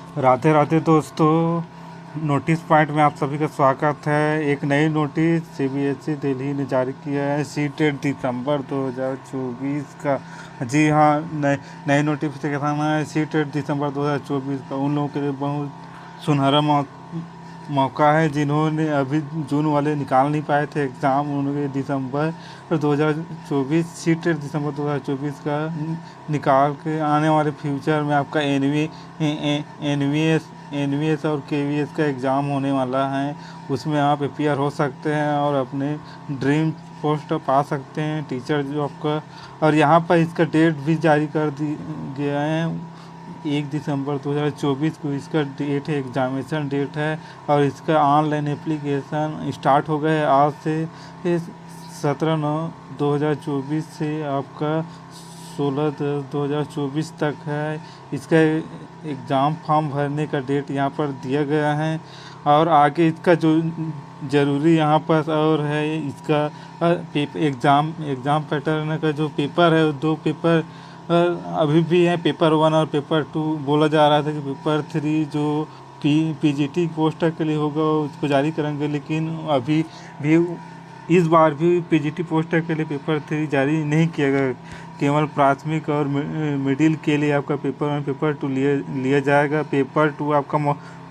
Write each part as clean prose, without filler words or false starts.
राधे राधे दोस्तों। Notice point में आप सभी का स्वागत है। एक नई नोटिस सीबीएसई दिल्ली ने जारी किया है सीटेट दिसंबर 2024 का। जी हाँ, नई नोटिफिकेशन है सीटेट दिसंबर 2024 का। उन लोगों के लिए बहुत सुनहरा मौका है जिन्होंने अभी जून वाले निकाल नहीं पाए थे एग्ज़ाम। उन्होंने दिसंबर 2024 सीटेट दिसंबर 2024 का निकाल के आने वाले फ्यूचर में आपका एनवीएस और केवीएस का एग्ज़ाम होने वाला है। उसमें आप अपियर हो सकते हैं और अपने ड्रीम पोस्ट पा सकते हैं टीचर जॉब का। और यहाँ पर इसका डेट भी जारी कर दी गया है 1 दिसंबर 2024 को इसका डेट है, एग्जामिनेशन डेट है। और इसका ऑनलाइन एप्लीकेशन स्टार्ट हो गया है आज से 17/9/2024 से आपका 16/10/2024 तक है। इसका एग्ज़ाम फॉर्म भरने का डेट यहाँ पर दिया गया है। और आगे इसका जो ज़रूरी यहाँ पर और है इसका एग्ज़ाम पैटर्न का जो पेपर है, दो पेपर अभी भी है, पेपर 1 और पेपर 2। बोला जा रहा था कि पेपर 3 जो पीजीटी पोस्ट के लिए होगा उसको जारी करेंगे, लेकिन अभी भी इस बार भी पीजीटी पोस्ट के लिए पेपर 3 जारी नहीं किया गया। केवल प्राथमिक और मिडिल के लिए आपका पेपर 1 पेपर 2 लिया जाएगा। पेपर 2 आपका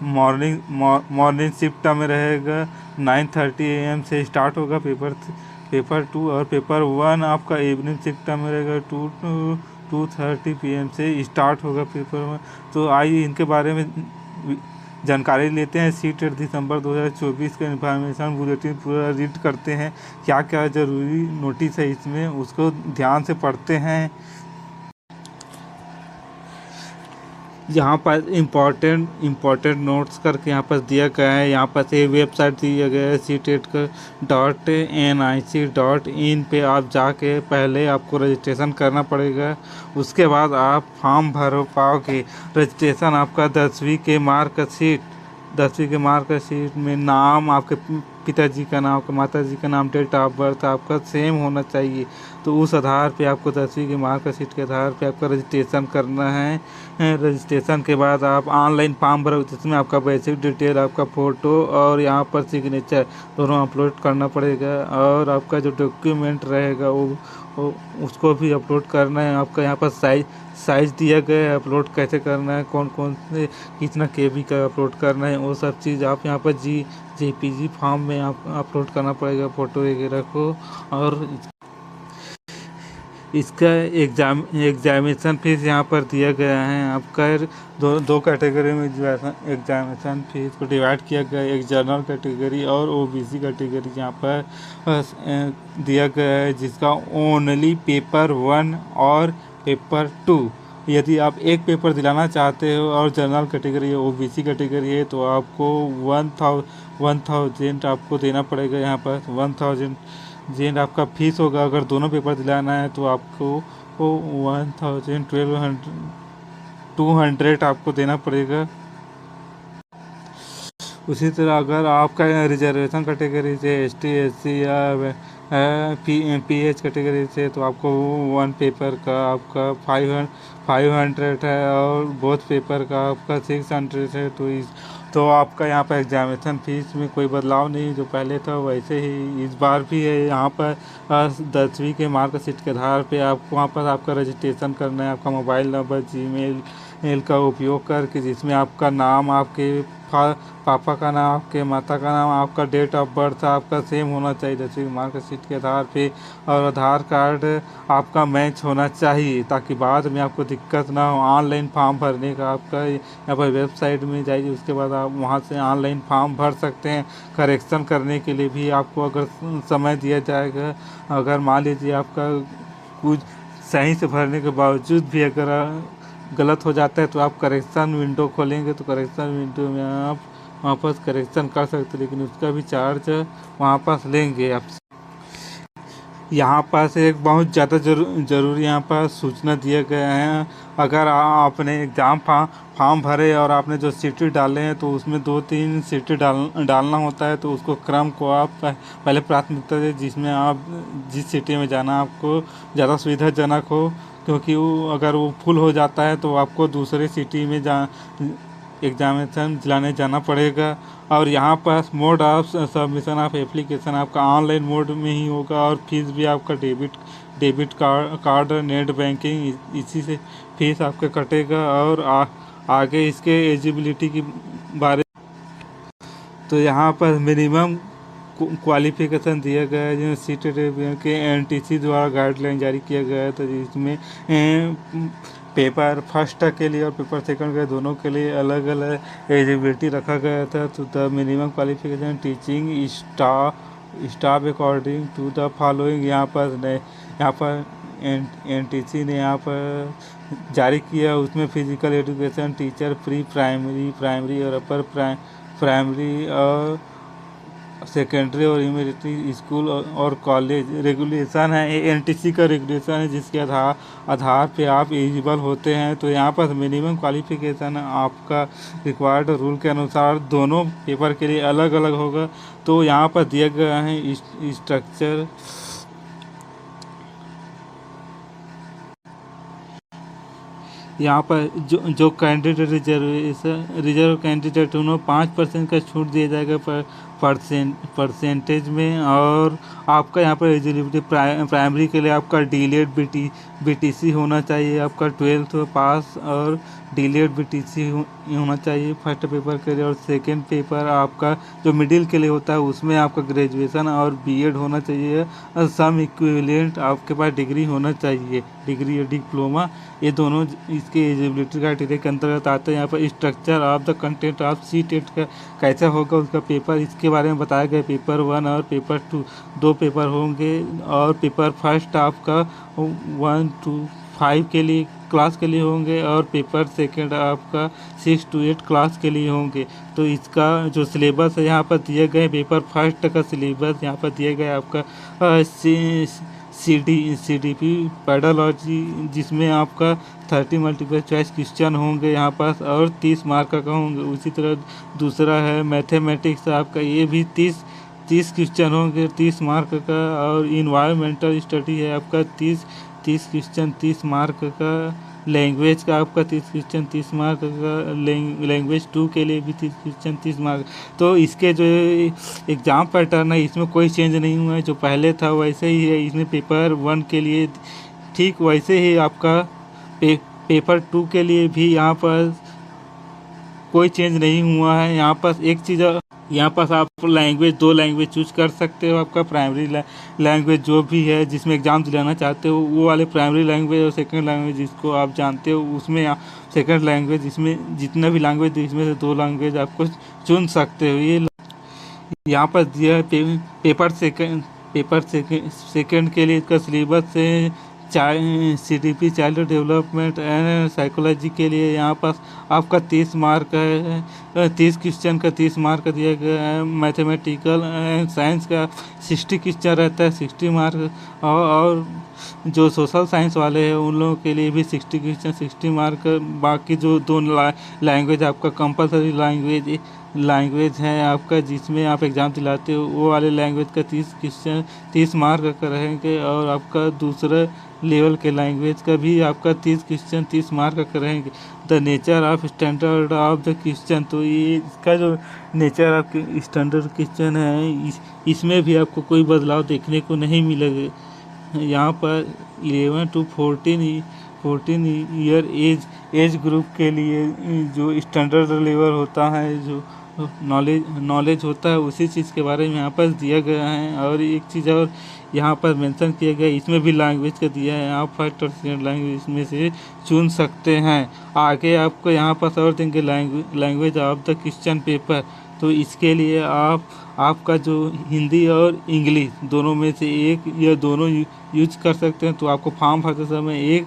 मॉर्निंग शिफ्ट में रहेगा, 9:30 AM से स्टार्ट होगा पेपर 2। और पेपर 1 आपका इवनिंग शिफ्ट में रहेगा, 2:30 PM से स्टार्ट होगा पेपर 1। तो आइए इनके बारे में जानकारी लेते हैं। सीटेट दिसंबर 2024 का इन्फॉर्मेशन बुलेटिन पूरा रीड करते हैं। क्या क्या ज़रूरी नोटिस है इसमें, उसको ध्यान से पढ़ते हैं। यहाँ पर इम्पोर्टेंट नोट्स करके यहाँ पर दिया गया है। यहाँ पर से वेबसाइट दिया गया है सीटेट का .nic.in पे आप जाके पहले आपको रजिस्ट्रेशन करना पड़ेगा। उसके बाद आप फॉर्म भर पाओगे। रजिस्ट्रेशन आपका 10वीं के मार्कशीट में नाम, आपके पिताजी का नाम, आपके माताजी का नाम, डेट ऑफ बर्थ आपका सेम होना चाहिए। तो उस आधार पे आपको 10वीं के मार्कशीट के आधार पे आपका रजिस्ट्रेशन करना है। रजिस्ट्रेशन के बाद आप ऑनलाइन फॉर्म भरोगे जिसमें आपका बेसिक डिटेल, आपका फ़ोटो और यहाँ पर सिग्नेचर दोनों अपलोड करना पड़ेगा। और आपका जो डॉक्यूमेंट रहेगा वो उसको भी अपलोड करना है। आपका यहाँ पर साइज़ दिया गया है, अपलोड कैसे करना है, कौन कौन से कितना केबी का अपलोड करना है, वो सब चीज़ आप यहाँ पर जेपीजी फॉर्म में आप अपलोड करना पड़ेगा फ़ोटो वगैरह को। और इसका एग्जामिनेशन फीस यहाँ पर दिया गया है। आपका दो कैटेगरी में जो है एग्जामिनेशन फीस को डिवाइड किया गया है, एक जनरल कैटेगरी और ओबीसी कैटेगरी यहाँ पर दिया गया है, जिसका ओनली पेपर 1 और पेपर 2। यदि आप एक पेपर दिलाना चाहते हो और जनरल कैटेगरी है, ओबीसी कैटेगरी है, तो आपको 1000 आपको देना पड़ेगा। यहाँ पर 1000 आपका फीस होगा। अगर दोनों पेपर दिलाना है तो आपको 1200 आपको देना पड़ेगा। उसी तरह अगर आपका रिजर्वेशन कैटेगरी से ST SC या PH कैटेगरी से, तो आपको 1 पेपर का आपका 500 है और बोथ पेपर का आपका 600 है। तो आपका यहाँ पर एग्जामिनेशन फीस में कोई बदलाव नहीं, जो पहले था वैसे ही इस बार भी है। यहाँ पर 10वीं के मार्कशीट के आधार पे आपको वहाँ पर आपका रजिस्ट्रेशन करना है। आपका मोबाइल नंबर, जीमेल का उपयोग करके, जिसमें आपका नाम, आपके पापा का नाम, आपके माता का नाम, आपका डेट ऑफ बर्थ आपका सेम होना चाहिए 10वीं मार्कशीट के आधार पे। और आधार कार्ड आपका मैच होना चाहिए ताकि बाद में आपको दिक्कत ना हो। ऑनलाइन फॉर्म भरने का आपका यहाँ पर वेबसाइट में जाइए, उसके बाद आप वहाँ से ऑनलाइन फॉर्म भर सकते हैं। करेक्शन करने के लिए भी आपको अगर समय दिया जाएगा, अगर मान लीजिए आपका कुछ सही से भरने के बावजूद भी अगर गलत हो जाता है तो आप करेक्शन विंडो खोलेंगे तो करेक्शन विंडो में आप वापस करेक्शन कर सकते हैं, लेकिन उसका भी चार्ज वापस लेंगे आपसे। यहाँ पास एक बहुत ज़्यादा ज़रूरी यहाँ पर सूचना दिया गया है। अगर आपने एग्ज़ाम फॉर्म भरे और आपने जो सिटी डाले हैं तो उसमें 2-3 सिटी डालना होता है, तो उसको क्रम को आप पहले प्राथमिकता दें जिसमें आप जिस सिटी में जाना आपको ज़्यादा सुविधाजनक हो। क्योंकि अगर वो फुल हो जाता है तो आपको दूसरे सिटी में एग्जामिनेशन दिलाने जाना पड़ेगा। और यहाँ पर mode of submission of application आपका ऑनलाइन मोड में ही होगा, और फीस भी आपका डेबिट कार्ड नेट बैंकिंग इसी से फीस आपका कटेगा। और आगे इसके एलिजिबिलिटी की बारे, तो यहाँ पर मिनिमम क्वालिफिकेशन दिया गया है जो सीटेड के एनटीसी द्वारा गाइडलाइन जारी किया गया है। तो इसमें पेपर फर्स्ट के लिए और पेपर सेकंड के दोनों के लिए अलग अलग एलिजिबिलिटी रखा गया था। तो the minimum qualification teaching staff according to the following, यहाँ पर एनटीसी ने यहाँ पर जारी किया। उसमें physical education teacher pre primary और अपर प्राइमरी और सेकेंडरी और यूनिवर्सिटी स्कूल और कॉलेज रेगुलेशन है। एनटीसी का रेगुलेशन है जिसके आधार पे आप एलिजिबल होते हैं। तो यहाँ पर मिनिमम क्वालिफिकेशन आपका रिक्वायर्ड रूल के अनुसार दोनों पेपर के लिए अलग अलग होगा। तो यहाँ पर दिया गया है स्ट्रक्चर। यहाँ पर जो कैंडिडेट रिजर्व कैंडिडेट उन्हें 5% का छूट दिया जाएगा परसेंटेज में। और आपका यहाँ पर एलिजिबिलिटी प्राइमरी के लिए आपका डीलेड बीटीसी होना चाहिए, आपका 12th पास और डीलेड बीटीसी होना चाहिए फर्स्ट पेपर के लिए। और सेकंड पेपर आपका जो मिडिल के लिए होता है उसमें आपका ग्रेजुएशन और बीएड होना चाहिए, और सम इक्विवेलेंट आपके पास डिग्री होना चाहिए, डिग्री या डिप्लोमा। ये दोनों इसके एलिजिबिलिटी क्राइटेरिया के अंतर्गत आते हैं। यहाँ पर structure of the content of CTET का कैसा होगा उसका पेपर, इसके बारे में बताया गया। पेपर 1 और पेपर 2 दो पेपर होंगे, और पेपर फर्स्ट आपका 1 to 5 के लिए क्लास के लिए होंगे, और पेपर सेकंड आपका 6 to 8 क्लास के लिए होंगे। तो इसका जो सिलेबस है यहाँ पर दिए गए, पेपर फर्स्ट का सिलेबस यहाँ पर दिया गया आपका CDP पेडोलॉजी, जिसमें आपका 30 मल्टीपल चॉइस क्वेश्चन होंगे यहाँ पास, और 30 मार्क का होंगे। उसी तरह दूसरा है मैथमेटिक्स आपका, ये भी 30 क्वेश्चन होंगे 30 मार्क का। और इन्वायरमेंटल स्टडी है आपका 30 क्वेश्चन 30 मार्क का। लैंग्वेज का आपका 30 क्वेश्चन 30 मार्क का। लैंग्वेज 2 के लिए भी 30 क्वेश्चन 30 मार्क। तो इसके जो एग्ज़ाम पैटर्न है इसमें कोई चेंज नहीं हुआ है, जो पहले था वैसे ही है। इसमें पेपर 1 के लिए ठीक वैसे ही आपका पेपर 2 के लिए भी यहाँ पर कोई चेंज नहीं हुआ है। यहाँ पर एक चीज़, यहाँ पास आप लैंग्वेज 2 लैंग्वेज चूज कर सकते हो। आपका प्राइमरी लैंग्वेज जो भी है जिसमें एग्ज़ाम दिलाना चाहते हो वो वाले प्राइमरी लैंग्वेज, और सेकंड लैंग्वेज जिसको आप जानते हो उसमें सेकंड लैंग्वेज, इसमें जितना भी लैंग्वेज इसमें से 2 लैंग्वेज आपको चुन सकते हो। ये यहाँ पर दिया है पेपर सेकंड के लिए इसका सिलेबस है CDP child development and psychology के लिए। यहाँ पास आपका 30 मार्क है, 30 क्वेश्चन का 30 मार्क दिया गया है। मैथमेटिकल एंड साइंस का 60 क्वेश्चन रहता है 60 मार्क। और जो सोशल साइंस वाले हैं उन लोगों के लिए भी 60 क्वेश्चन 60 मार्क। बाकी जो 2 लैंग्वेज आपका कंपलसरी लैंग्वेज है आपका, जिसमें आप एग्ज़ाम दिलाते हो वो वाले लैंग्वेज का 30 क्वेश्चन 30 मार्क का रहेंगे। और आपका दूसरा लेवल के लैंग्वेज का भी आपका 30 क्वेश्चन 30 मार्क का रहेंगे। The nature of standard of the question, तो ये इसका जो नेचर ऑफ स्टैंडर्ड क्वेश्चन है इसमें भी आपको कोई बदलाव देखने को नहीं मिलेगा। यहाँ पर 11 to 14 ईयर एज ग्रुप के लिए जो स्टैंडर्ड लेवल होता है, जो नॉलेज होता है, उसी चीज़ के बारे में यहाँ पर दिया गया है। और एक चीज़ और यहाँ पर मेंशन किया गया, इसमें भी लैंग्वेज का दिया है, आप फर्स्ट और सेकंड लैंग्वेज में से चुन सकते हैं। आगे आपको यहाँ पर और देंगे language of the question paper. तो इसके लिए आपका जो हिंदी और इंग्लिश दोनों में से एक या दोनों यूज कर सकते हैं। तो आपको फॉर्म भरते समय एक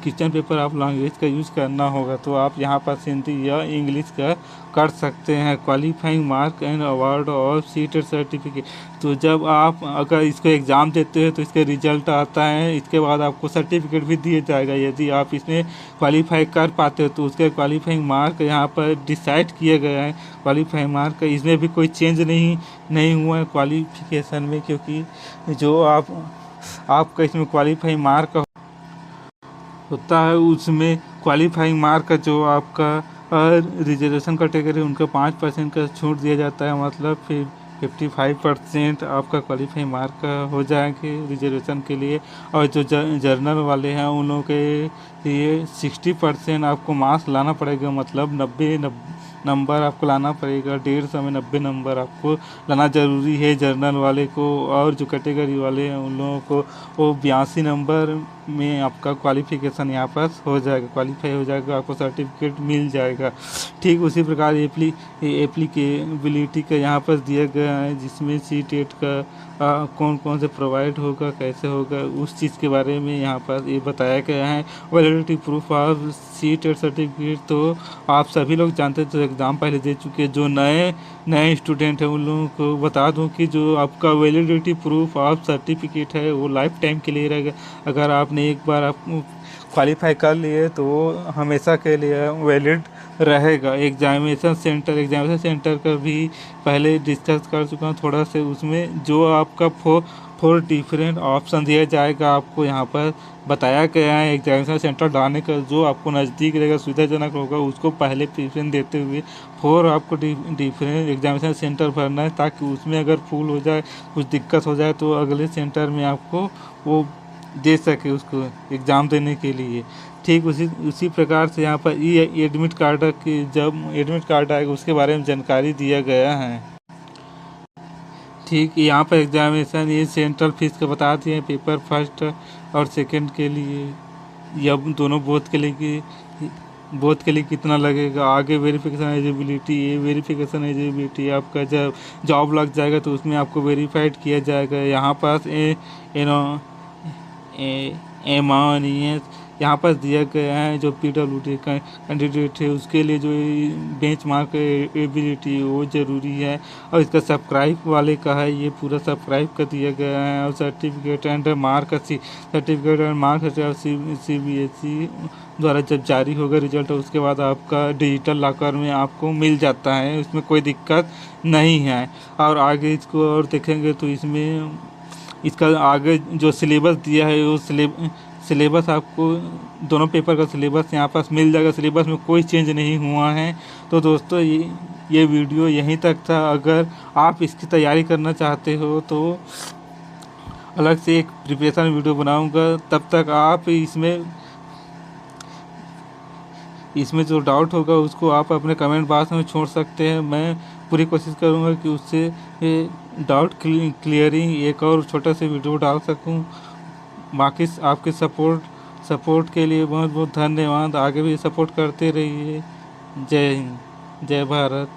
क्वेश्चन पेपर आप लैंग्वेज का यूज करना होगा, तो आप यहाँ पर हिंदी या इंग्लिश का कर सकते हैं। क्वालिफाइंग मार्क एंड अवार्ड और सीटेड सर्टिफिकेट, तो जब आप अगर इसको एग्ज़ाम देते हैं तो इसके रिजल्ट आता है, इसके बाद आपको सर्टिफिकेट भी दिया जाएगा। यदि आप इसमें क्वालिफाई कर पाते हो तो उसके क्वालिफाइंग मार्क यहाँ पर डिसाइड किया गया है। क्वालिफाइंग मार्क इसमें भी कोई चेंज नहीं हुआ है क्वालिफिकेशन में, क्योंकि जो आपका इसमें क्वालिफाइंग मार्क होता है उसमें क्वालिफाइंग मार्क जो आपका और रिजर्वेशन कैटेगरी उनको 5% का छूट दिया जाता है, मतलब फिर 55% आपका क्वालिफाई मार्क हो जाएंगे रिजर्वेशन के लिए। और जो जर्नल वाले हैं उन लोगों के लिए 60% आपको मार्क्स लाना पड़ेगा, मतलब 90 नंबर आपको लाना पड़ेगा। 150 में 90 नंबर आपको लाना ज़रूरी है जर्नल वाले को। और जो कैटेगरी वाले हैं उन लोगों को वो 82 नंबर में आपका क्वालिफिकेशन यहाँ पर हो जाएगा, क्वालिफाई हो जाएगा, आपको सर्टिफिकेट मिल जाएगा। ठीक उसी प्रकार एप्लीकेबिलिटी का यहाँ पर दिया गया है, जिसमें सी-टेट का कौन कौन से प्रोवाइड होगा, कैसे होगा, उस चीज़ के बारे में यहाँ पर ये बताया गया है। Validity proof of CTET certificate तो आप सभी लोग जानते हैं, तो एग्ज़ाम पहले दे चुके हैं। जो नए स्टूडेंट हैं उन लोगों को बता दूं कि जो आपका वैलिडिटी प्रूफ ऑफ सर्टिफिकेट है वो लाइफ टाइम के लिए रहेगा। अगर आपने एक बार आप क्वालिफाई कर लिए तो वो हमेशा के लिए वैलिड रहेगा। एग्जामिनेशन सेंटर का भी पहले डिस्कस कर चुका हूँ थोड़ा से। उसमें जो आपका फोर डिफरेंट ऑप्शन दिया जाएगा, आपको यहाँ पर बताया गया है एग्जामिनेशन सेंटर डालने का। जो आपको नज़दीक रहेगा, सुविधाजनक होगा, उसको पहले प्रेफरेंस देते हुए 4 आपको डिफरेंट एग्जामिनेशन सेंटर भरना है, ताकि उसमें अगर फुल हो जाए, कुछ दिक्कत हो जाए तो अगले सेंटर में आपको वो दे सके उसको एग्ज़ाम देने के लिए। ठीक उसी प्रकार से यहाँ पर एडमिट कार्ड की, जब एडमिट कार्ड आएगा उसके बारे में जानकारी दिया गया है। ठीक यहाँ पर एग्जामिनेशन ये सेंट्रल फीस का बता दिए, पेपर फर्स्ट और सेकंड के लिए या दोनों बोथ के लिए कितना लगेगा। आगे वेरिफिकेशन एलिजिबिलिटी, ये वेरिफिकेशन एलिजिबिलिटी आपका जब जॉब लग जाएगा तो उसमें आपको वेरीफाइड किया जाएगा। यहाँ पास एमआरईएस यहाँ पर दिया गया है। जो PWD कैंडिडेट है उसके लिए जो बेंचमार्क एबिलिटी वो ज़रूरी है। और इसका सब्सक्राइब वाले का है, ये पूरा सब्सक्राइब कर दिया गया है। और सर्टिफिकेट एंड मार्क CBSE द्वारा जब जारी होगा रिजल्ट, उसके बाद आपका डिजिटल लॉकर में आपको मिल जाता है, उसमें कोई दिक्कत नहीं है। और आगे इसको और देखेंगे तो इसमें इसका आगे जो सिलेबस दिया है वो सिलेबस आपको दोनों पेपर का सिलेबस यहाँ पास मिल जाएगा। सिलेबस में कोई चेंज नहीं हुआ है। तो दोस्तों ये वीडियो यहीं तक था। अगर आप इसकी तैयारी करना चाहते हो तो अलग से एक प्रिपरेशन वीडियो बनाऊंगा। तब तक आप इसमें जो डाउट होगा उसको आप अपने कमेंट बॉक्स में छोड़ सकते हैं। मैं पूरी कोशिश करूंगा कि उससे डाउट क्लियरिंग एक और छोटा सा वीडियो डाल सकूं। बाकी आपके सपोर्ट के लिए बहुत बहुत धन्यवाद। आगे भी सपोर्ट करते रहिए। जय हिंद, जय भारत।